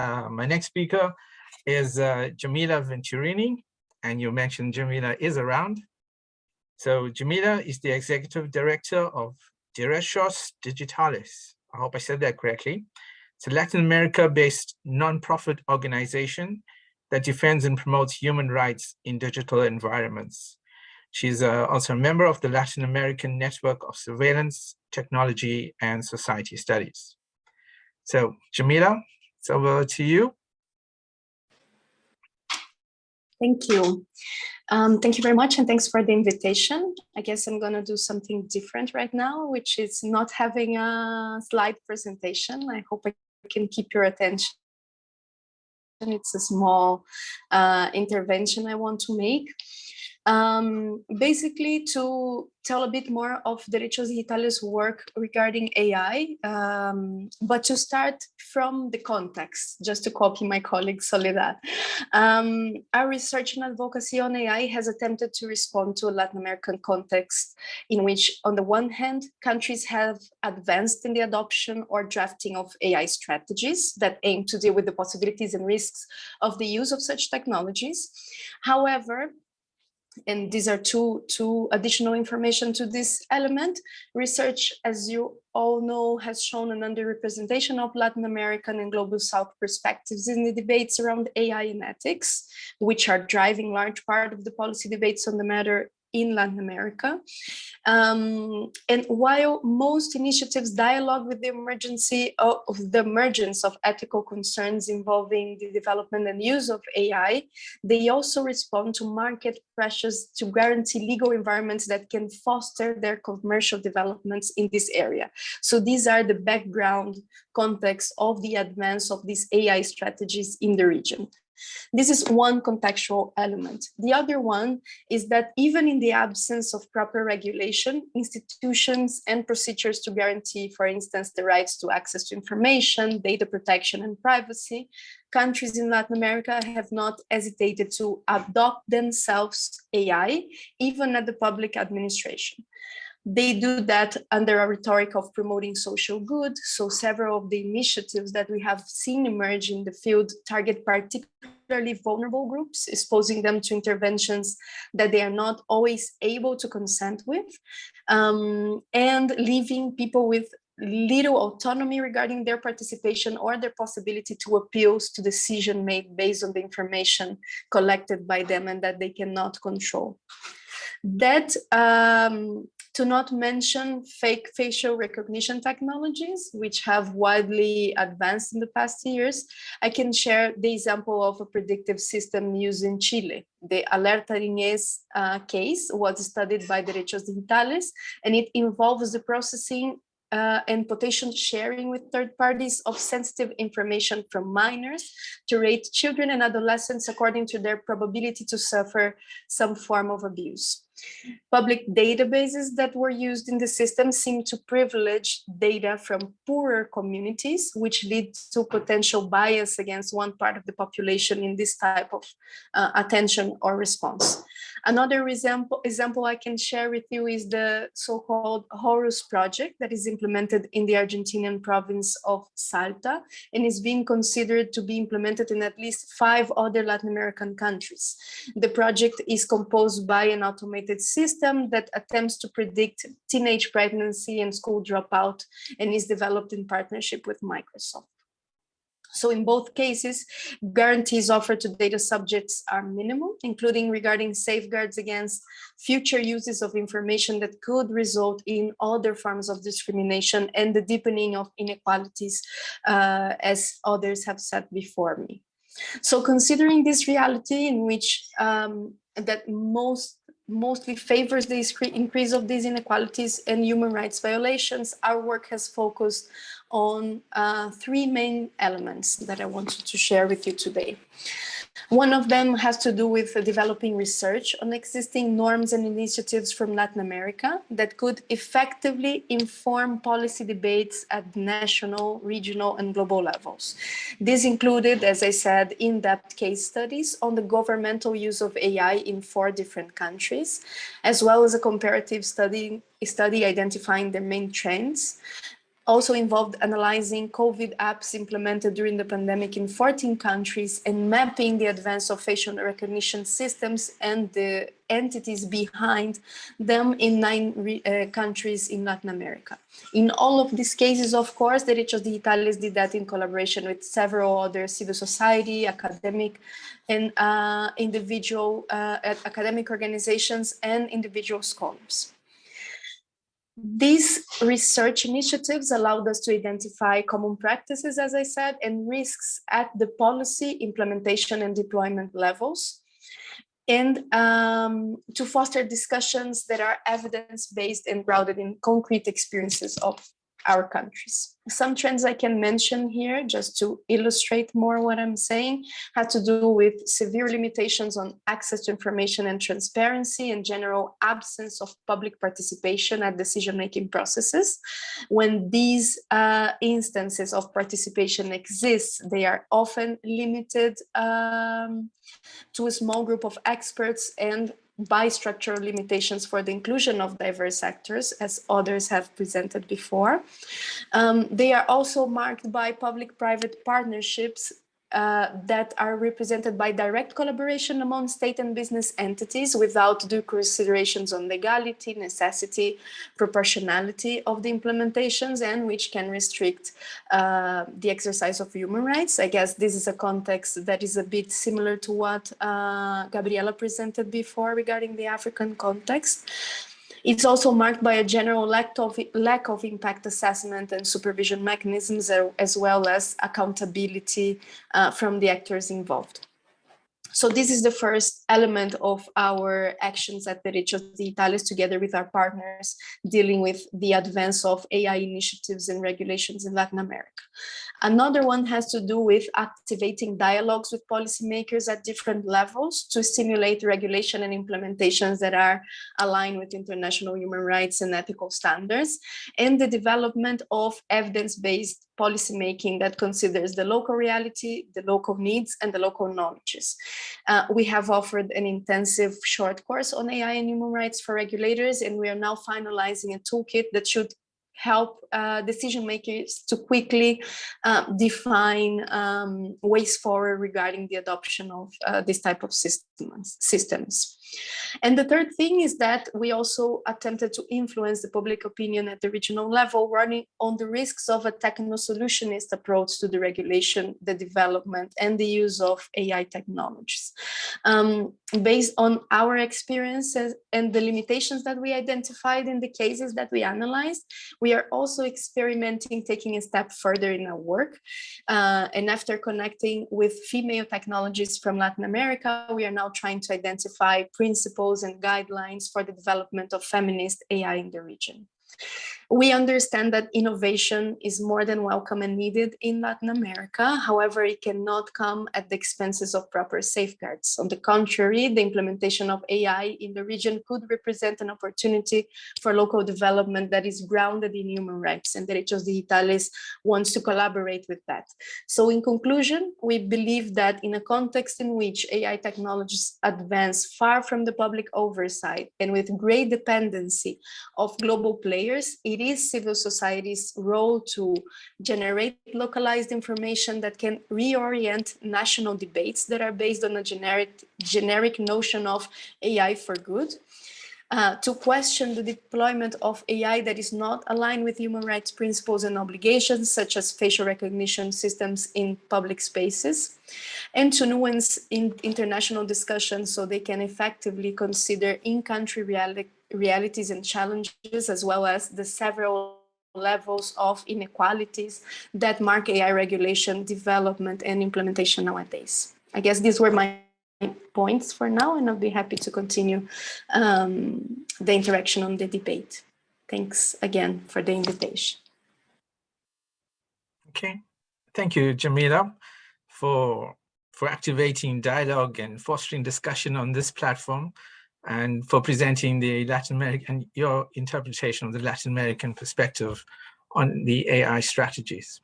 My next speaker is Jamila Venturini, and you mentioned Jamila is around. So Jamila is the Executive Director of Derechos Digitales. I hope I said that correctly. It's a Latin America-based nonprofit organization that defends and promotes human rights in digital environments. She's also a member of the Latin American Network of Surveillance, Technology, and Society Studies. So Jamila, it's over to you. Thank you. Thank you very much, and thanks for the invitation. I guess I'm going to do something different right now, which is not having a slide presentation. I hope I can keep your attention. It's a small intervention I want to make. Basically, to tell a bit more of Derechos Digitales' work regarding AI, but to start from the context, just to copy my colleague Soledad. Our research and advocacy on AI has attempted to respond to a Latin American context in which, on the one hand, countries have advanced in the adoption or drafting of AI strategies that aim to deal with the possibilities and risks of the use of such technologies. However, and these are two additional information to this element. Research, as you all know, has shown an underrepresentation of Latin American and Global South perspectives in the debates around AI and ethics, which are driving large part of the policy debates on the matter in Latin America. And while most initiatives dialogue with the emergence of ethical concerns involving the development and use of AI, they also respond to market pressures to guarantee legal environments that can foster their commercial developments in this area. So these are the background context of the advance of these AI strategies in the region. This is one contextual element. The other one is that even in the absence of proper regulation, institutions and procedures to guarantee, for instance, the rights to access to information, data protection, and privacy, countries in Latin America have not hesitated to adopt themselves AI, even at the public administration. They do that under a rhetoric of promoting social good. So several of the initiatives that we have seen emerge in the field target particularly vulnerable groups, exposing them to interventions that they are not always able to consent with, and leaving people with little autonomy regarding their participation or their possibility to appeal to decisions made based on the information collected by them and that they cannot control. That, to not mention fake facial recognition technologies, which have widely advanced in the past years, I can share the example of a predictive system used in Chile. The Alerta Niñez case was studied by Derechos Digitales, and it involves the processing and potential sharing with third parties of sensitive information from minors to rate children and adolescents according to their probability to suffer some form of abuse. Public databases that were used in the system seem to privilege data from poorer communities, which leads to potential bias against one part of the population in this type of attention or response. Another example I can share with you is the so-called Horus Project that is implemented in the Argentinian province of Salta and is being considered to be implemented in at least 5 other Latin American countries. The project is composed by an automated system that attempts to predict teenage pregnancy and school dropout and is developed in partnership with Microsoft. So in both cases, guarantees offered to data subjects are minimal, including regarding safeguards against future uses of information that could result in other forms of discrimination and the deepening of inequalities, as others have said before me. So considering this reality in which that mostly favors the increase of these inequalities and human rights violations, our work has focused on 3 main elements that I wanted to share with you today. One of them has to do with developing research on existing norms and initiatives from Latin America that could effectively inform policy debates at national, regional, and global levels. This included, as I said, in-depth case studies on the governmental use of AI in 4 different countries, as well as a comparative study identifying the main trends. also involved analyzing COVID apps implemented during the pandemic in 14 countries and mapping the advance of facial recognition systems and the entities behind them in 9 countries in Latin America. In all of these cases, of course, Derechos Digitales did that in collaboration with several other civil society, academic, and academic organizations and individual scholars. These research initiatives allowed us to identify common practices, as I said, and risks at the policy, implementation, and deployment levels, and to foster discussions that are evidence-based and grounded in concrete experiences of our countries. Some trends I can mention here, just to illustrate more what I'm saying, had to do with severe limitations on access to information and transparency and general absence of public participation at decision-making processes. When these instances of participation exist, they are often limited to a small group of experts and by structural limitations for the inclusion of diverse actors, as others have presented before. They are also marked by public-private partnerships that are represented by direct collaboration among state and business entities without due considerations on legality, necessity, proportionality of the implementations, and which can restrict the exercise of human rights. I guess this is a context that is a bit similar to what Gabriela presented before regarding the African context. It's also marked by a general lack of impact assessment and supervision mechanisms, as well as accountability from the actors involved. So this is the first element of our actions at Derechos Digitales, together with our partners, dealing with the advance of AI initiatives and regulations in Latin America. Another one has to do with activating dialogues with policymakers at different levels to stimulate regulation and implementations that are aligned with international human rights and ethical standards, and the development of evidence-based policymaking that considers the local reality, the local needs, and the local knowledges. We have offered an intensive short course on AI and human rights for regulators, and we are now finalizing a toolkit that should help decision makers to quickly define ways forward regarding the adoption of this type of systems. And the third thing is that we also attempted to influence the public opinion at the regional level, running on the risks of a techno-solutionist approach to the regulation, the development, and the use of AI technologies. Based on our experiences and the limitations that we identified in the cases that we analyzed, we are also experimenting, taking a step further in our work. And after connecting with female technologists from Latin America, we are now trying to identify principles and guidelines for the development of feminist AI in the region. We understand that innovation is more than welcome and needed in Latin America. However, it cannot come at the expenses of proper safeguards. On the contrary, the implementation of AI in the region could represent an opportunity for local development that is grounded in human rights, and Derechos Digitales wants to collaborate with that. So in conclusion, we believe that in a context in which AI technologies advance far from the public oversight and with great dependency of global players, it is civil society's role to generate localized information that can reorient national debates that are based on a generic notion of AI for good, to question the deployment of AI that is not aligned with human rights principles and obligations, such as facial recognition systems in public spaces, and to nuance in international discussions so they can effectively consider in-country realities and challenges, as well as the several levels of inequalities that mark AI regulation, development, and implementation nowadays. I guess these were my points for now, and I'll be happy to continue the interaction on the debate. Thanks again for the invitation. Okay, thank you, Jamila, for activating dialogue and fostering discussion on this platform, and for presenting the Latin American, your interpretation of the Latin American perspective on the AI strategies.